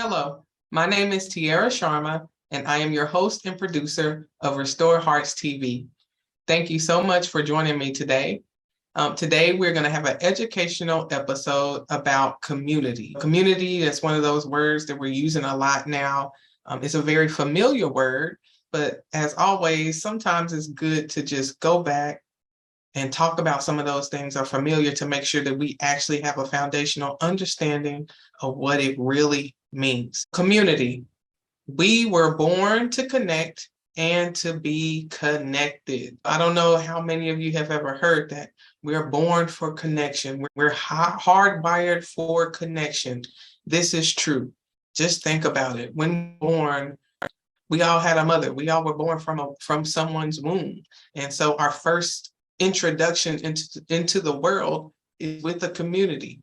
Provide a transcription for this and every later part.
Hello, my name is Tiara Sharma, and I am your host and producer of Restore Hearts TV. Thank you so much for joining me today. Today, we're going to have an educational episode about community. Community is one of those words that we're using a lot now. It's a very familiar word, but as always, sometimes it's good to just go back and talk about some of those things are familiar to make sure that we actually have a foundational understanding of what it really means. Community. We were born to connect and to be connected. I don't know how many of you have ever heard that. We're born for connection. We're hardwired for connection. This is true. Just think about it. When born, we all had a mother. We all were born from someone's womb. And so our first introduction into the world is with a community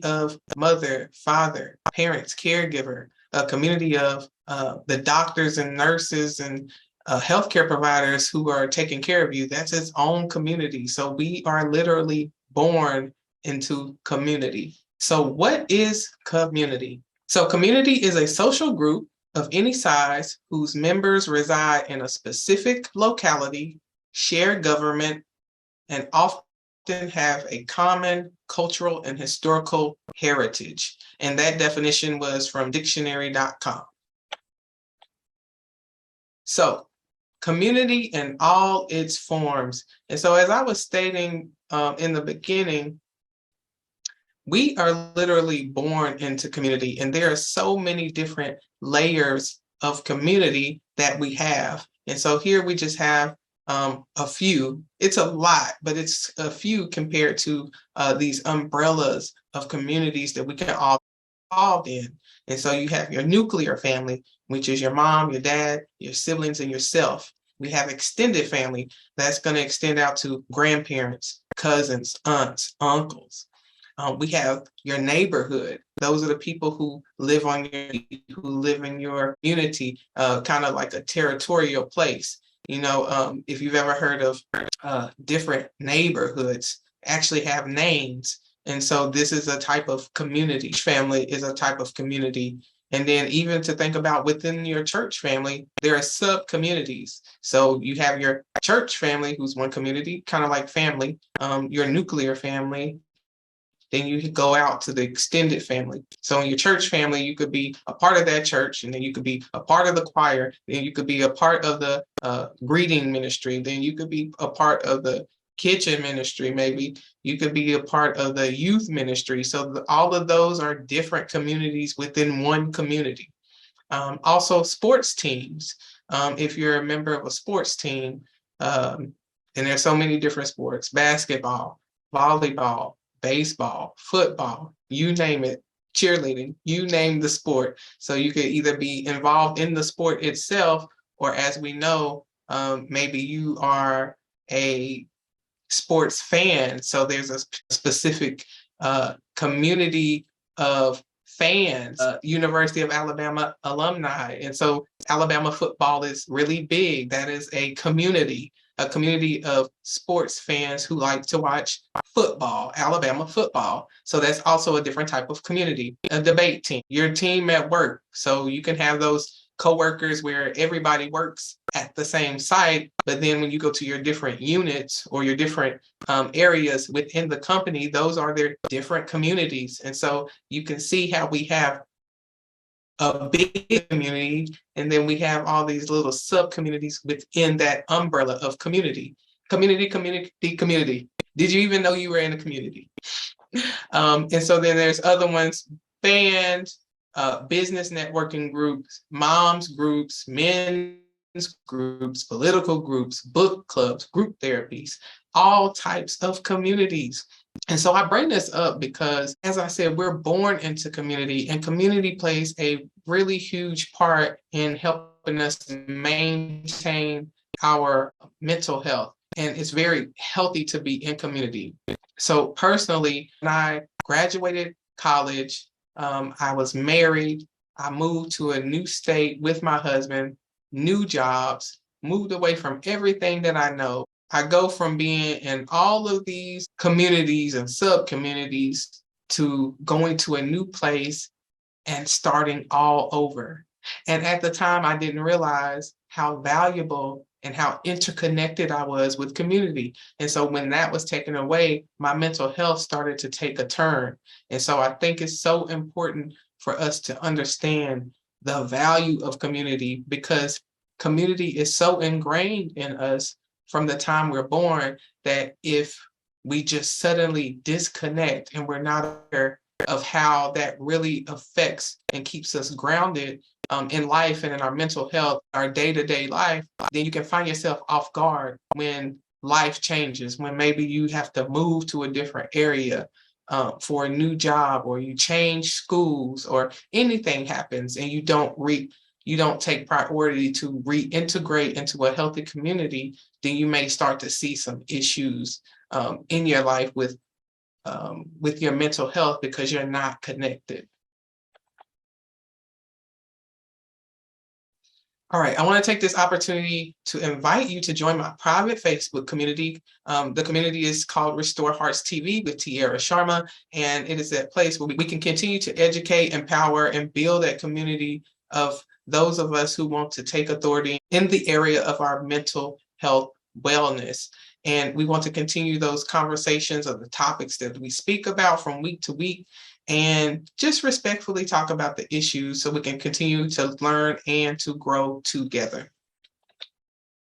of mother, father, parents, caregiver, a community of the doctors and nurses and healthcare providers who are taking care of you. That's its own community. So we are literally born into community. So what is community? So community is a social group of any size whose members reside in a specific locality, share government, and often have a common cultural and historical heritage. And that definition was from dictionary.com. So community in all its forms. And so as I was stating in the beginning, we are literally born into community, and there are so many different layers of community that we have. And so here we just have a few. It's a lot, but it's a few compared to these umbrellas of communities that we can all be involved in. And so you have your nuclear family, which is your mom, your dad, your siblings, and yourself. We have extended family that's going to extend out to grandparents, cousins, aunts, uncles. We have your neighborhood. Those are the people who live in your community, kind of like a territorial place. You know, if you've ever heard of different neighborhoods actually have names. And so this is a type of community. Family is a type of community. And then even to think about within your church family, there are sub-communities. So you have your church family, who's one community, kind of like family, your nuclear family. Then you could go out to the extended family. So in your church family, you could be a part of that church, and then you could be a part of the choir, then you could be a part of the greeting ministry, then you could be a part of the kitchen ministry, maybe you could be a part of the youth ministry. So all of those are different communities within one community. Also sports teams. If you're a member of a sports team, and there's so many different sports, basketball, volleyball, baseball, football, you name it, cheerleading, you name the sport. So you could either be involved in the sport itself, or as we know, maybe you are a sports fan. So there's a specific community of fans, University of Alabama alumni. And so Alabama football is really big. That is a community of sports fans who like to watch football, Alabama football. So that's also a different type of community. A debate team, your team at work. So you can have those coworkers where everybody works at the same site, but then when you go to your different units or your different areas within the company, those are their different communities. And so you can see how we have a big community, and then we have all these little sub-communities within that umbrella of community. Community. Did you even know you were in a community? And so then there's other ones, bands, business networking groups, moms groups, men's groups, political groups, book clubs, group therapies, all types of communities. And so I bring this up because, as I said, we're born into community, and community plays a really huge part in helping us maintain our mental health. And it's very healthy to be in community. So personally, when I graduated college, I was married, I moved to a new state with my husband, new jobs, moved away from everything that I know. I go from being in all of these communities and sub-communities to going to a new place and starting all over. And at the time, I didn't realize how valuable and how interconnected I was with community. And so when that was taken away, my mental health started to take a turn. And so I think it's so important for us to understand the value of community, because community is so ingrained in us from the time we're born that if we just suddenly disconnect and we're not aware of how that really affects and keeps us grounded in life and in our mental health, our day-to-day life, then you can find yourself off guard when life changes, when maybe you have to move to a different area for a new job, or you change schools, or anything happens and you don't take priority to reintegrate into a healthy community, then you may start to see some issues in your life with your mental health because you're not connected. All right, I want to take this opportunity to invite you to join my private Facebook community. The community is called Restore Hearts TV with Tiara Sharma, and it is that place where we can continue to educate, empower, and build that community of those of us who want to take authority in the area of our mental health wellness. And we want to continue those conversations of the topics that we speak about from week to week, and just respectfully talk about the issues so we can continue to learn and to grow together.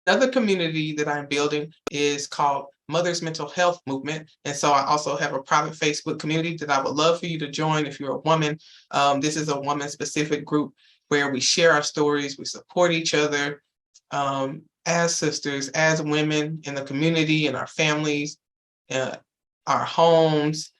Another community that I'm building is called Mother's Mental Health Movement. And so I also have a private Facebook community that I would love for you to join if you're a woman. This is a woman-specific group where we share our stories, we support each other as sisters, as women in the community, in our families, our homes.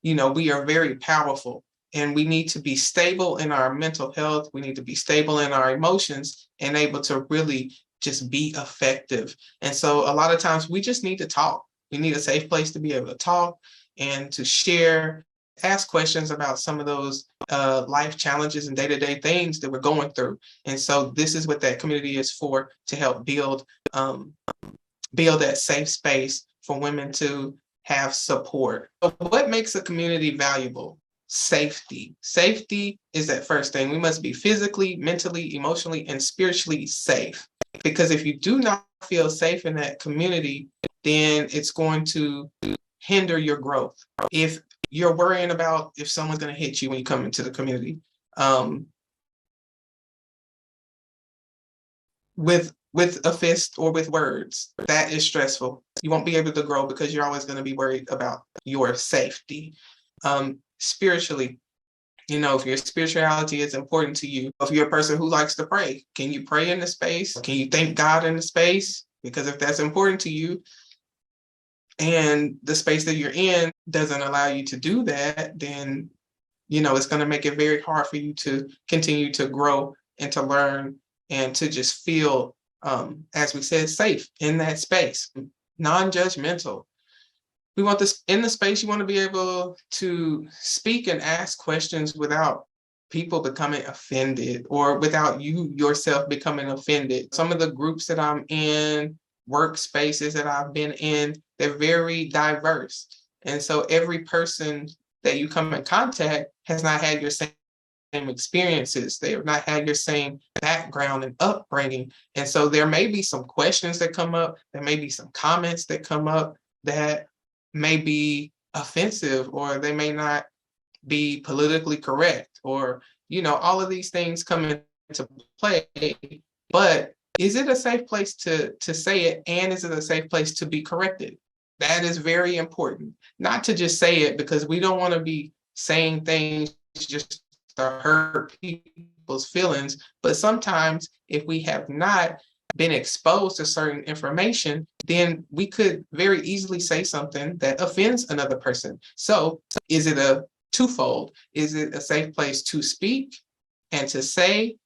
You know, we are very powerful, and we need to be stable in our mental health. We need to be stable in our emotions and able to really just be effective. And so a lot of times we just need to talk. We need a safe place to be able to talk and to share, ask questions about some of those life challenges and day-to-day things that we're going through. And so this is what that community is for, to help build that safe space for women to have support. So what makes a community valuable? Safety. Safety is that first thing. We must be physically, mentally, emotionally, and spiritually safe. Because if you do not feel safe in that community, then it's going to hinder your growth. If you're worrying about if someone's going to hit you when you come into the community, with a fist or with words, that is stressful. You won't be able to grow because you're always going to be worried about your safety. Spiritually, you know, if your spirituality is important to you, if you're a person who likes to pray, can you pray in the space? Can you thank God in the space? Because if that's important to you and the space that you're in doesn't allow you to do that, then, you know, it's going to make it very hard for you to continue to grow and to learn and to just feel, as we said, safe in that space, non-judgmental. We want this in the space. You want to be able to speak and ask questions without people becoming offended, or without you yourself becoming offended. Some of the groups that I'm in, workspaces that I've been in, they're very diverse. And so every person that you come in contact has not had your same experiences. They have not had your same background and upbringing. And so there may be some questions that come up, there may be some comments that come up that may be offensive, or they may not be politically correct, or, you know, all of these things come into play. But is it a safe place to say it? And is it a safe place to be corrected? That is very important. Not to just say it, because we don't want to be saying things just to hurt people's feelings. But sometimes if we have not been exposed to certain information, then we could very easily say something that offends another person. So is it a twofold? Is it a safe place to speak and to say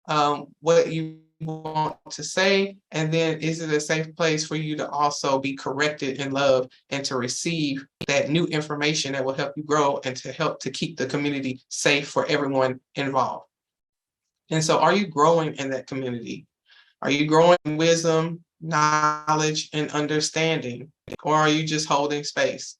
what you want to say? And then is it a safe place for you to also be corrected in love and to receive that new information that will help you grow and to help to keep the community safe for everyone involved? And so are you growing in that community? Are you growing in wisdom, knowledge, and understanding? Or are you just holding space?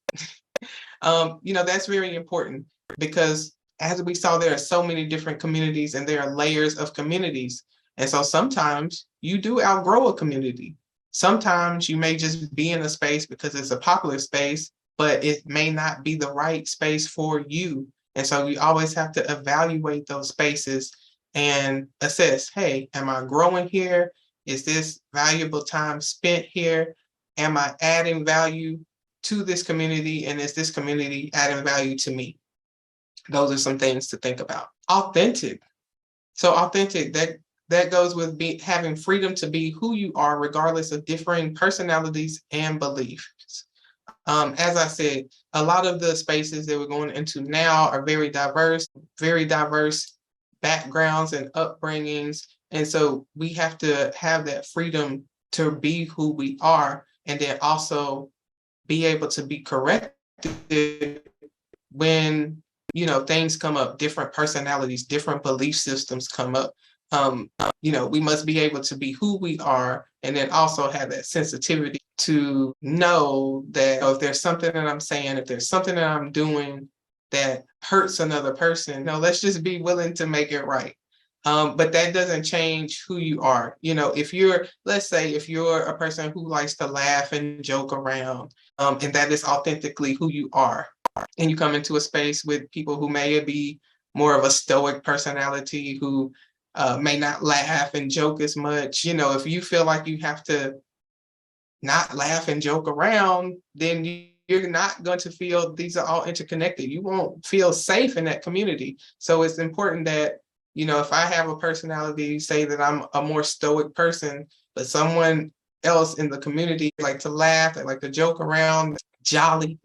You know, that's very important, because as we saw, there are so many different communities and there are layers of communities. And so sometimes you do outgrow a community. Sometimes you may just be in a space because it's a popular space, but it may not be the right space for you. And so you always have to evaluate those spaces and assess, hey, am I growing here? Is this valuable time spent here? Am I adding value to this community? And is this community adding value to me? Those are some things to think about. Authentic. So authentic, that goes with having freedom to be who you are, regardless of differing personalities and beliefs. As I said, a lot of the spaces that we're going into now are very diverse backgrounds and upbringings. And so we have to have that freedom to be who we are, and then also be able to be corrected when, things come up, different personalities, different belief systems come up. We must be able to be who we are, and then also have that sensitivity to know that if there's something that I'm saying, if there's something that I'm doing that hurts another person, let's just be willing to make it right. But that doesn't change who you are. Let's say if you're a person who likes to laugh and joke around, and that is authentically who you are, and you come into a space with people who may be more of a stoic personality, who may not laugh and joke as much. If you feel like you have to not laugh and joke around, then you're not going to feel, these are all interconnected. You won't feel safe in that community. So it's important that, if I have a personality, say that I'm a more stoic person, but someone else in the community like to laugh, they like to joke around, jolly,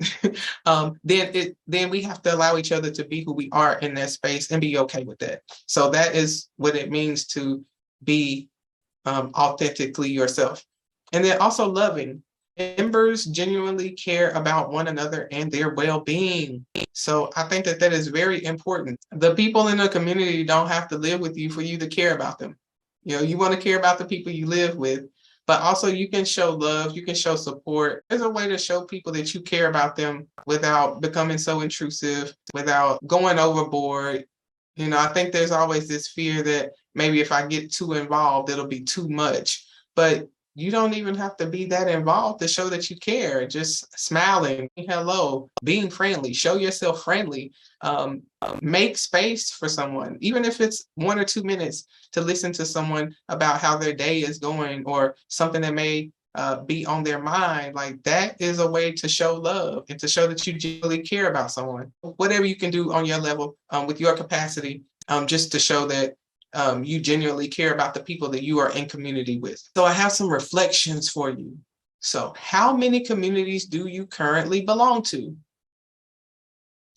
then we have to allow each other to be who we are in that space and be okay with that. So that is what it means to be authentically yourself. And then also loving. Members genuinely care about one another and their well-being. So I think that is very important. The people in the community don't have to live with you for you to care about them. You want to care about the people you live with, but also you can show love, you can show support. There's a way to show people that you care about them without becoming so intrusive, without going overboard. I think there's always this fear that maybe if I get too involved, it'll be too much. But you don't even have to be that involved to show that you care. Just smiling, hello, being friendly, show yourself friendly. Make space for someone, even if it's 1 or 2 minutes to listen to someone about how their day is going or something that may be on their mind. Like, that is a way to show love and to show that you genuinely care about someone. Whatever you can do on your level, with your capacity, just to show that you genuinely care about the people that you are in community with. So I have some reflections for you. So how many communities do you currently belong to?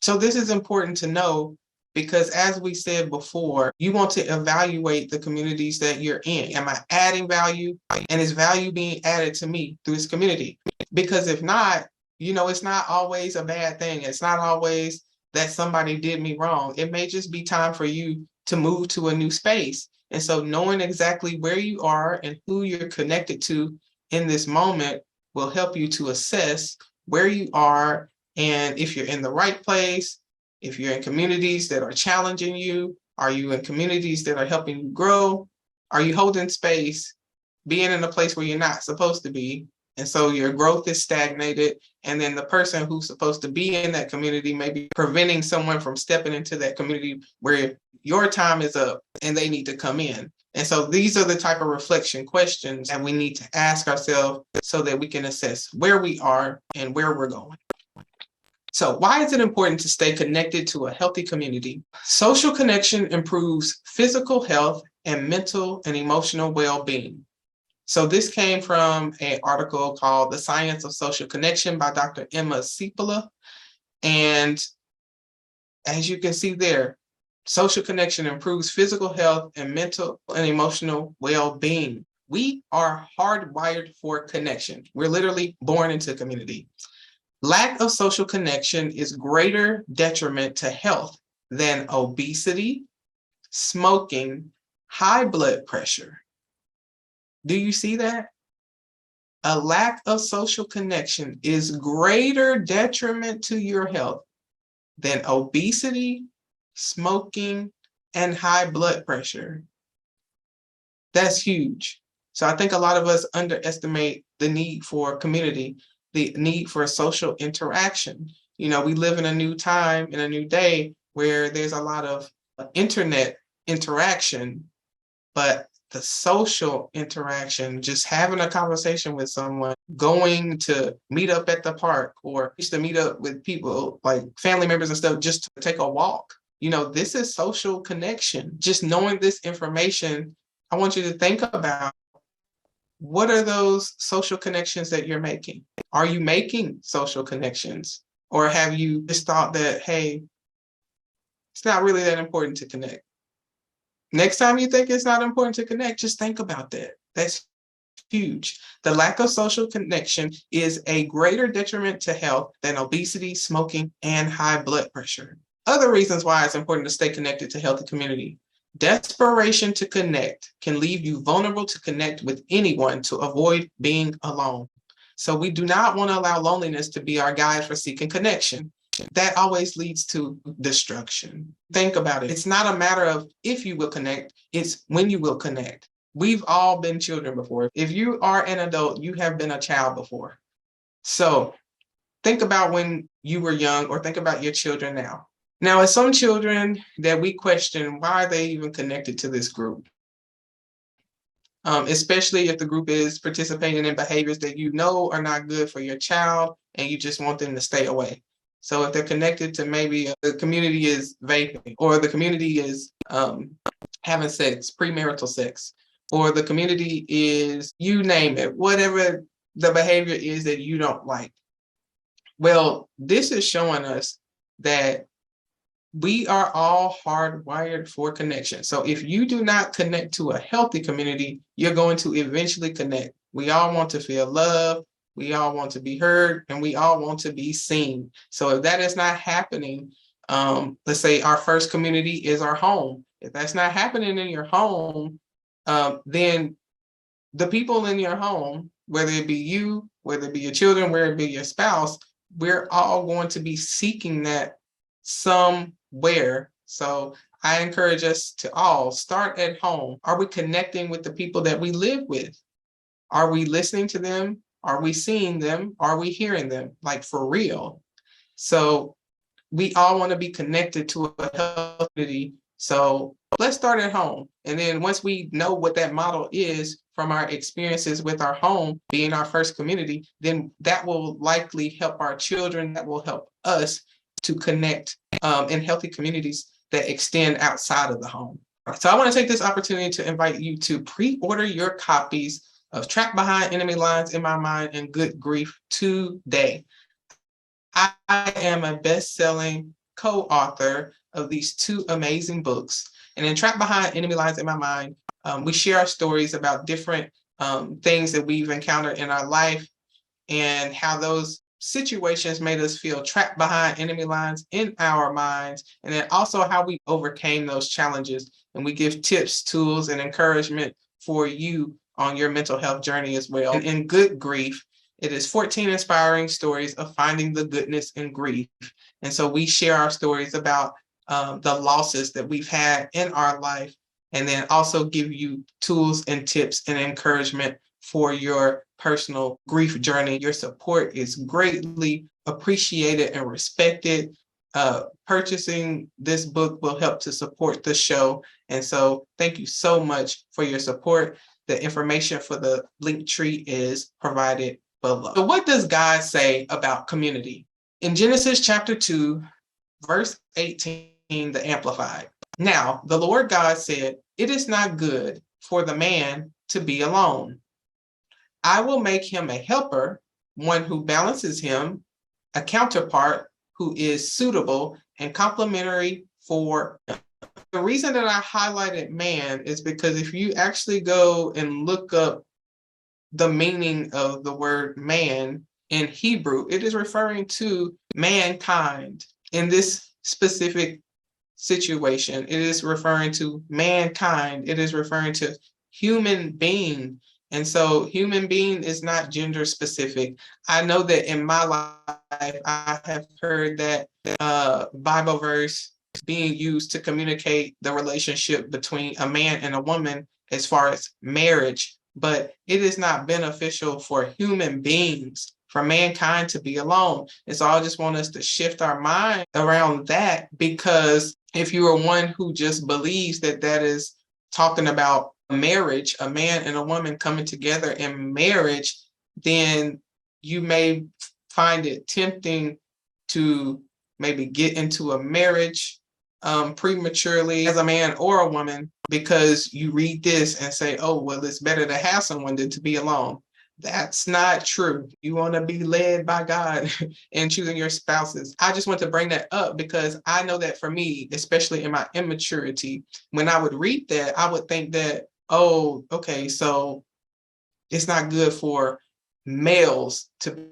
So this is important to know, because as we said before, you want to evaluate the communities that you're in. Am I adding value? And is value being added to me through this community? Because if not, it's not always a bad thing. It's not always that somebody did me wrong. It may just be time for you to move to a new space. And so knowing exactly where you are and who you're connected to in this moment will help you to assess where you are and if you're in the right place, if you're in communities that are challenging you. Are you in communities that are helping you grow? Are you holding space, being in a place where you're not supposed to be? And so your growth is stagnated. And then the person who's supposed to be in that community may be preventing someone from stepping into that community where your time is up and they need to come in. And so these are the type of reflection questions that we need to ask ourselves so that we can assess where we are and where we're going. So why is it important to stay connected to a healthy community? Social connection improves physical health and mental and emotional well-being. So this came from an article called The Science of Social Connection by Dr. Emma Sepola. And as you can see there, social connection improves physical health and mental and emotional well-being. We are hardwired for connection. We're literally born into community. Lack of social connection is greater detriment to health than obesity, smoking, high blood pressure. Do you see that? A lack of social connection is greater detriment to your health than obesity, smoking, and high blood pressure. That's huge. So I think a lot of us underestimate the need for community, the need for social interaction. We live in a new time, in a new day where there's a lot of internet interaction, but the social interaction, just having a conversation with someone, going to meet up at the park, or used to meet up with people like family members and stuff just to take a walk. This is social connection. Just knowing this information, I want you to think about, what are those social connections that you're making? Are you making social connections? Or have you just thought that, hey, it's not really that important to connect? Next time you think it's not important to connect, just think about that. That's huge. The lack of social connection is a greater detriment to health than obesity, smoking, and high blood pressure. Other reasons why it's important to stay connected to healthy community. Desperation to connect can leave you vulnerable to connect with anyone to avoid being alone. So we do not want to allow loneliness to be our guide for seeking connection. That always leads to destruction. Think about it. It's not a matter of if you will connect, it's when you will connect. We've all been children before. If you are an adult, you have been a child before. So think about when you were young, or think about your children now. Now, as some children that we question, why are they even connected to this group? Especially if the group is participating in behaviors that you know are not good for your child and you just want them to stay away. So if they're connected to, maybe the community is vaping, or the community is having sex, premarital sex, or the community is, you name it, whatever the behavior is that you don't like. Well, this is showing us that we are all hardwired for connection. So if you do not connect to a healthy community, you're going to eventually connect. We all want to feel love. We all want to be heard, and we all want to be seen. So if that is not happening, let's say our first community is our home. If that's not happening in your home, then the people in your home, whether it be you, whether it be your children, whether it be your spouse, we're all going to be seeking that somewhere. So I encourage us to all start at home. Are we connecting with the people that we live with? Are we listening to them? Are we seeing them? Are we hearing them? Like, for real. So we all want to be connected to a healthy. So let's start at home. And then once we know what that model is from our experiences with our home being our first community, then that will likely help our children. That will help us to connect in healthy communities that extend outside of the home. So I want to take this opportunity to invite you to pre-order your copies of Trapped Behind Enemy Lines in My Mind and Good Grief today. I am a best-selling co-author of these two amazing books. And in Trapped Behind Enemy Lines in My Mind, we share our stories about different things that we've encountered in our life, and how those situations made us feel trapped behind enemy lines in our minds, and then also how we overcame those challenges. And we give tips, tools, and encouragement for you on your mental health journey as well. And in Good Grief, it is 14 inspiring stories of finding the goodness in grief. And so we share our stories about the losses that we've had in our life, and then also give you tools and tips and encouragement for your personal grief journey. Your support is greatly appreciated and respected. Purchasing this book will help to support the show. And so thank you so much for your support. The information for the link tree is provided below. So what does God say about community? In Genesis chapter 2, verse 18, the Amplified. Now, the Lord God said, "It is not good for the man to be alone. I will make him a helper, one who balances him, a counterpart who is suitable and complementary for him." The reason that I highlighted man is because if you actually go and look up the meaning of the word man in Hebrew, it is referring to mankind. In this specific situation, it is referring to mankind. It is referring to human being. And so human being is not gender specific. I know that in my life, I have heard that Bible verse being used to communicate the relationship between a man and a woman as far as marriage, but it is not beneficial for human beings, for mankind to be alone. And so I just want us to shift our mind around that, because if you are one who just believes that that is talking about marriage, a man and a woman coming together in marriage, then you may find it tempting to maybe get into a marriage prematurely as a man or a woman, because you read this and say, oh, well, it's better to have someone than to be alone. That's not true. You want to be led by God in choosing your spouses. I just want to bring that up because I know that for me, especially in my immaturity, when I would read that, I would think that, oh, okay, so it's not good for males to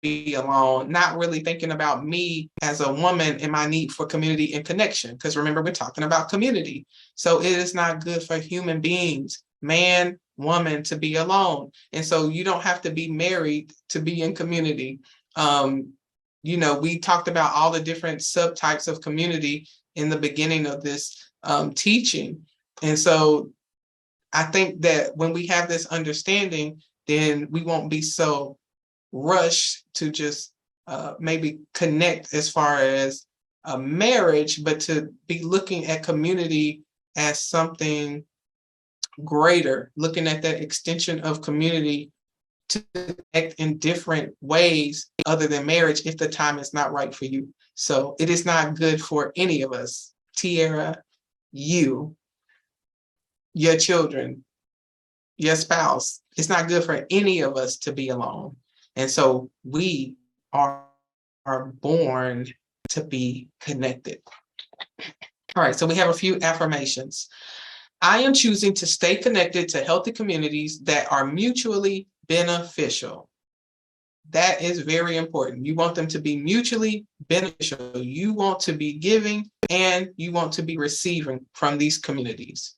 be alone, not really thinking about me as a woman and my need for community and connection. Because remember, we're talking about community. So it is not good for human beings, man, woman, to be alone. And so you don't have to be married to be in community. We talked about all the different subtypes of community in the beginning of this teaching. And so I think that when we have this understanding, then we won't be so rush to just maybe connect as far as a marriage, but to be looking at community as something greater, looking at that extension of community to connect in different ways other than marriage if the time is not right for you. So it is not good for any of us, Tierra, you, your children, your spouse. It's not good for any of us to be alone. And so we are born to be connected. All right, so we have a few affirmations. I am choosing to stay connected to healthy communities that are mutually beneficial. That is very important. You want them to be mutually beneficial. You want to be giving and you want to be receiving from these communities.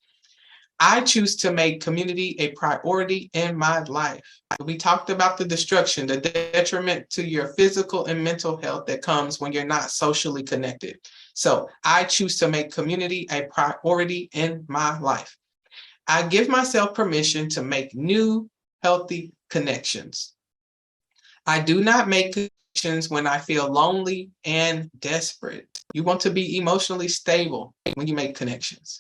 I choose to make community a priority in my life. We talked about the destruction, the detriment to your physical and mental health that comes when you're not socially connected. So I choose to make community a priority in my life. I give myself permission to make new, healthy connections. I do not make connections when I feel lonely and desperate. You want to be emotionally stable when you make connections.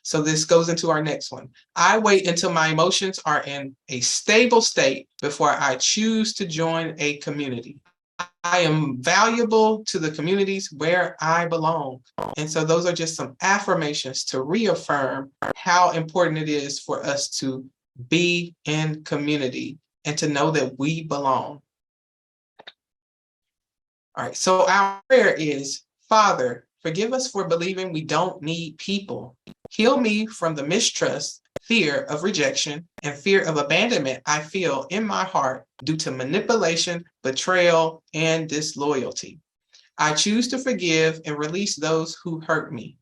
So this goes into our next one. I wait until my emotions are in a stable state before I choose to join a community. I am valuable to the communities where I belong. And so those are just some affirmations to reaffirm how important it is for us to be in community and to know that we belong. All right, so our prayer is, Father, forgive us for believing we don't need people. Heal me from the mistrust, fear of rejection, and fear of abandonment I feel in my heart due to manipulation, betrayal, and disloyalty. I choose to forgive and release those who hurt me.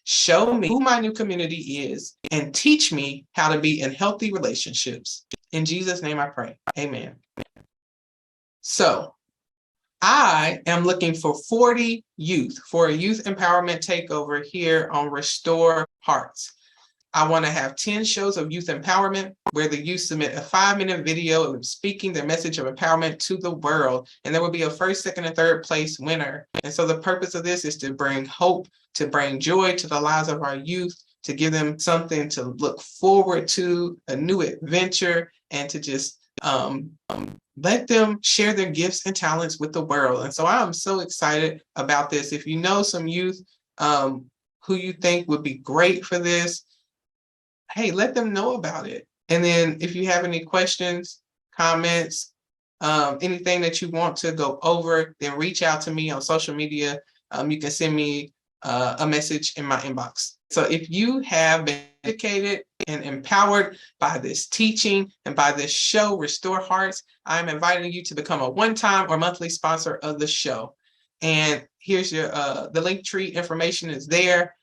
Show me who my new community is and teach me how to be in healthy relationships. In Jesus' name I pray. Amen. So, I am looking for 40 youth for a youth empowerment takeover here on Restore Hearts. I want to have 10 shows of youth empowerment where the youth submit a 5-minute video of speaking their message of empowerment to the world. And there will be a first, second, and third place winner. And so the purpose of this is to bring hope, to bring joy to the lives of our youth, to give them something to look forward to, a new adventure, and to just let them share their gifts and talents with the world. And so I'm so excited about this. If you know some youth who you think would be great for this, hey, let them know about it. And then if you have any questions, comments, anything that you want to go over, then reach out to me on social media. You can send me a message in my inbox. So if you have been educated and empowered by this teaching and by this show, Restore Hearts, I'm inviting you to become a one-time or monthly sponsor of the show. And here's your the link tree information is there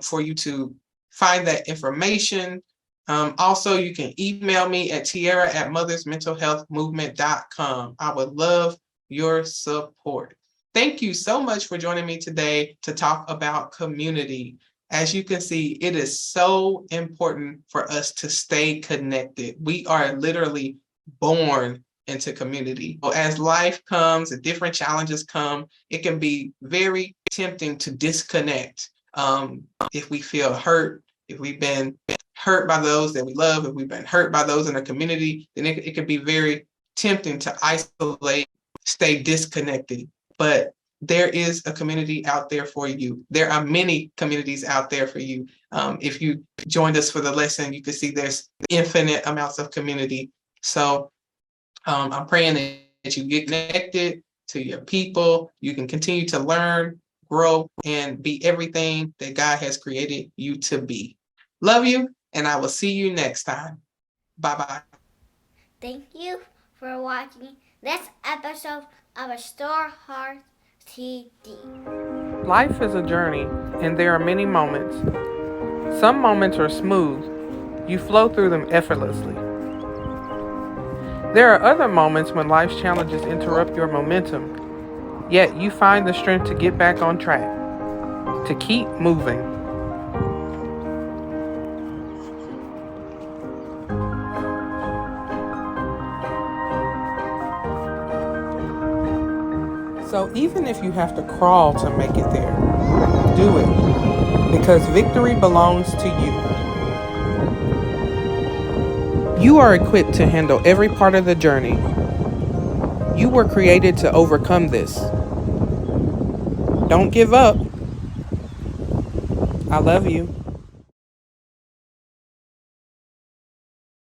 for you to find that information. Also, you can email me at tiara@mothersmentalhealthmovement.com. I would love your support. Thank you so much for joining me today to talk about community. As you can see, it is so important for us to stay connected. We are literally born into community. As life comes and different challenges come, it can be very tempting to disconnect. If we feel hurt, if we've been hurt by those that we love, if we've been hurt by those in the community, then it can be very tempting to isolate, stay disconnected. But there is a community out there for you. There are many communities out there for you. If you joined us for the lesson, you can see there's infinite amounts of community. So I'm praying that you get connected to your people. You can continue to learn, grow, and be everything that God has created you to be. Love you, and I will see you next time. Bye-bye. Thank you for watching this episode of Restore Hearts TD. Life is a journey, and there are many moments. Some moments are smooth. You flow through them effortlessly. There are other moments when life's challenges interrupt your momentum, yet you find the strength to get back on track, to keep moving. So even if you have to crawl to make it there, do it, because victory belongs to you. You are equipped to handle every part of the journey. You were created to overcome this. Don't give up. I love you.